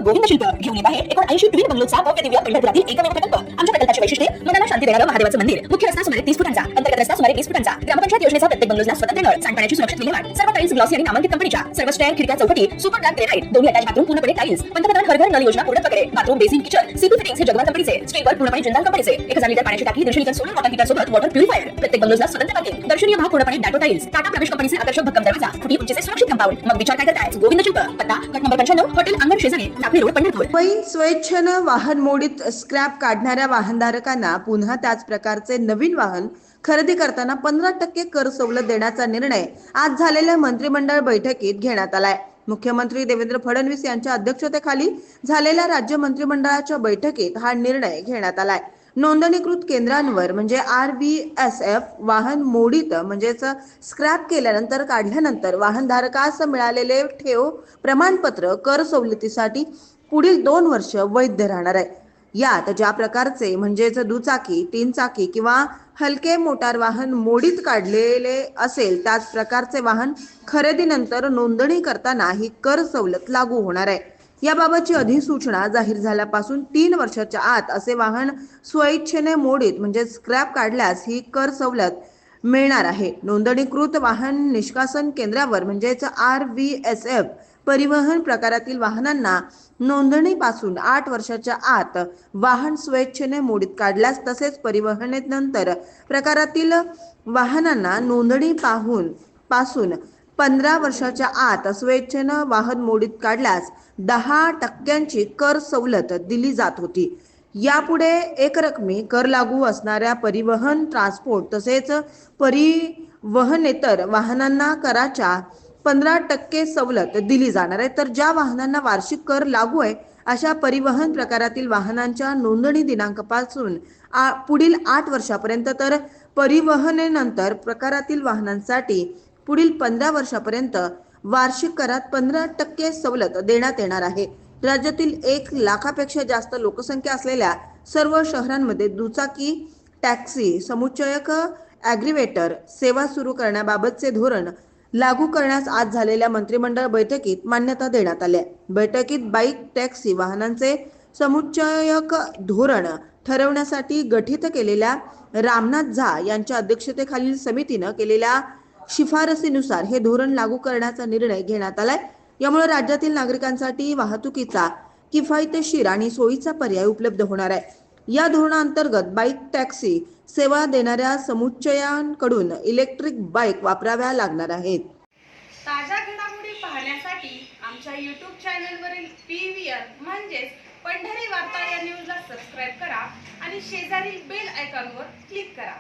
गोविंद शिल्प घेऊन येत आहे 79 ट्विन बंगलोचा भव्य दिव्य पंढरपुरातील एकमेव प्रकल्प। आमच्या प्रकल्पाची वैशिष्ट्ये मनाला शांती देणारं महादेवाचं मंदिर, मुख्य रस्ता सुमारे 30 फुटांचा, अंतर्गत रस्ता सुमारे 20 फुटांचा, ग्रामपंचायत योजनेचा प्रत्येक बंगलोजला स्वतंत्र नळ, सांडपाण्याची सुरक्षित विल्हेवाट, सर्व टाइल्स ग्लॉसी आणि नामांकित कंपनीच्या, सर्व स्टँड खिडक्या चौकटी, सुपर ग्लॅस ग्रेनाइट, दोन्ही अटॅच बाथरूम पूर्णपणे टाइल्स, पंतप्रधान हर घर नल योजना पूर्ण प्रकारे, bathroom basin kitchen CP fittings हे जगवान कंपनीचे, स्टीलवर पूर्णपणे जिंदाल कंपनीचे, 1000 लिटर पाण्याची टाकी, 150 लिटर सोलर वॉटर हीटर सोबत वॉटर प्युरिफायर, प्रत्येक बंगलोजला स्वतंत्र पार्किंग, दर्शनीय भाग पूर्णपणे डाटो टाइल्स, टाटा प्रवेश कंपनीचे आकर्षक भक्कम दरवाजा, फुटी उंचीचे सुरक्षित कंपाऊंड। मग विचार काय करताय? गोविंद शिल्प, पत्ता गट नंबर 95, हॉटेल अंगण शेजारी, टाकळी रोड, पंढरपूर। स्वेच्छेनं वाहन मोडीत स्क्रॅप काढणाऱ्या वाहनधारकांना पुन्हा त्याच प्रकारचे नवीन वाहन खरेदी करताना 15% कर सवलत देण्याचा निर्णय आज झालेल्या मंत्रिमंडळ बैठकीत घेण्यात आलाय। मुख्यमंत्री देवेंद्र फडणवीस यांच्या अध्यक्षतेखाली झालेल्या राज्य मंत्रिमंडळाच्या बैठकीत हा निर्णय घेण्यात आलाय। नोंदणीकृत केंद्रांवर म्हणजे RVSF वाहन मोडीत म्हणजेच स्क्रॅप केल्यानंतर काढल्यानंतर वाहनधारकास मिळालेले ठेव प्रमाणपत्र कर सवलतीसाठी पुढील 2 वर्ष वैध राहणार आहे। यात ज्या प्रकारचे म्हणजेच दुचाकी, 3 चाकी किंवा हलके मोटार वाहन मोडीत काढलेले असेल त्याच प्रकारचे वाहन खरेदीनंतर नोंदणी करताना ही कर सवलत लागू होणार आहे। याबाबतची अधिसूचना जाहीर झाल्यापासून 3 वर्षाच्या आत असे वाहन स्वइच्छेने मोडीत म्हणजे स्क्रॅप काढल्यास ही कर सवलत मिळणार आहे। नोंदणीकृत वाहन निष्कासन केंद्रावर म्हणजेच RVSF परिवहन प्रकारातील वाहनांना नोंदणीपासून 8 वर्षाच्या आत वाहन स्वेच्छेने मोडीत काढल्यास तसेच परिवहनेनंतर प्रकारातील वाहनांना नोंदणी पासून 15 वर्षाच्या आत स्वेच्छेने वाहन मोडीत काढल्यास 10% कर सवलत दिली जात होती। यापुढे एकरकमी कर लागू असणाऱ्या परिवहन, ट्रान्सपोर्ट तसेच परिवहनेतर वाहनांना कराच्या 15% सवलत दिली जाणार आहे। तर ज्या वाहनांना वार्षिक कर लागू आहे अशा परिवहन प्रकारातील वाहनांच्या नोंदणी दिनांकापासून पुढील 8 वर्षापर्यंत तर परिवहनेनंतर प्रकारातील वाहनांसाठी पुढील 15 वर्षापर्यंत वार्षिक करात 15% सवलत देण्यात येणार आहे। राज्यातील 1 लाखापेक्षा जास्त लोकसंख्या असलेल्या सर्व शहरांमध्ये दुचाकी टॅक्सी समुच्चयक ॲग्रिवेटर सेवा सुरू करण्याबाबतचे धोरण लागू करण्यास आज झालेल्या मंत्रिमंडळ बैठकीत मान्यता देण्यात आली आहे। बैठकीत बाईक टॅक्सी वाहनांचे समुच्चयक धोरण ठरवण्यासाठी गठीत केलेल्या रामनाथ झा यांच्या अध्यक्षतेखालील समितीने केलेल्या शिफारसीनुसार हे धोरण लागू करण्याचा निर्णय घेण्यात आलाय। यामुळे राज्यातील नागरिकांसाठी वाहतुकीचा किफायतशीर आणि सोयीचा पर्याय उपलब्ध होणार आहे। या धोरणाअंतर्गत बाईक टॅक्सी सेवा देणाऱ्या समुच्चयांकडून इलेक्ट्रिक बाईक वापराव्या लागणार आहेत। ताज्या घडामोडी पाहण्यासाठी आमच्या YouTube चॅनलवरील PVR म्हणजेच पंढरी वार्ता या न्यूजला सबस्क्राइब करा आणि शेजारील बेल आयकॉनवर क्लिक करा।